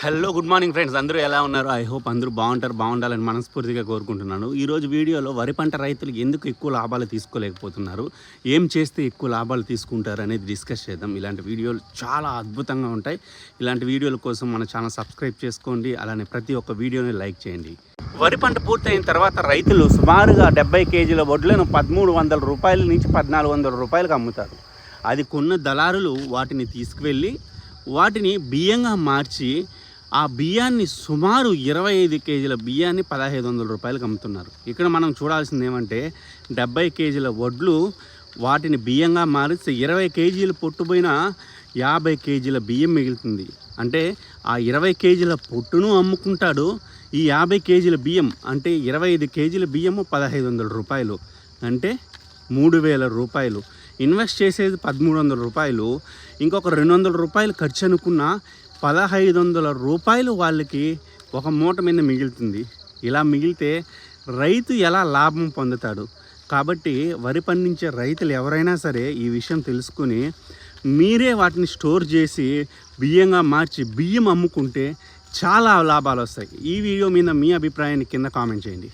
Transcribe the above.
Hello good morning friends, అందరూ ఎలా ఉన్నారు? ఐ హోప్ అందరూ బాగుండాలని మనస్ఫూర్తిగా కోరుకుంటున్నాను. ఈరోజు వీడియోలో వరి పంట రైతులు ఎందుకు ఎక్కువ లాభాలు తీసుకోలేకపోతున్నారు, ఏం చేస్తే ఎక్కువ లాభాలు తీసుకుంటారు అనేది డిస్కస్ చేద్దాం. ఇలాంటి వీడియోలు చాలా అద్భుతంగా ఉంటాయి. ఇలాంటి వీడియోల కోసం మన ఛానల్ సబ్స్క్రైబ్ చేసుకోండి, అలానే ప్రతి ఒక్క వీడియోని లైక్ చేయండి. వరి పంట పూర్తయిన తర్వాత రైతులు సుమారుగా 70 కేజీల వడ్లను 1300 రూపాయల నుంచి 1400 రూపాయలకు అమ్ముతారు. అది కొన్న దళారులు వాటిని తీసుకువెళ్ళి వాటిని బియ్యంగా మార్చి ఆ బియ్యాన్ని సుమారు 25 కేజీల బియ్యాన్ని 1500 రూపాయలకు అమ్ముతున్నారు. ఇక్కడ మనం చూడాల్సింది ఏమంటే 70 కేజీల వడ్లు వాటిని బియ్యంగా మారిస్తే 20 కేజీలు పొట్టుపోయిన 50 కేజీల బియ్యం మిగులుతుంది. అంటే ఆ 20 కేజీల పొట్టును అమ్ముకుంటాడు, ఈ 50 కేజీల బియ్యం అంటే 25 కేజీల బియ్యము 1500 రూపాయలు, అంటే 3000 రూపాయలు. ఇన్వెస్ట్ చేసేది 1300 రూపాయలు, ఇంకొక 200 రూపాయలు ఖర్చు అనుకున్న 1500 రూపాయలు వాళ్ళకి ఒక మూట మీద మిగులుతుంది. ఇలా మిగిలితే రైతు ఎలా లాభం పొందుతాడు? కాబట్టి వరి పండించే రైతులు ఎవరైనా సరే ఈ విషయం తెలుసుకుని మీరే వాటిని స్టోర్ చేసి బియ్యంగా మార్చి బియ్యం అమ్ముకుంటే చాలా లాభాలు వస్తాయి. ఈ వీడియో మీద మీ అభిప్రాయాన్ని కింద కామెంట్ చేయండి.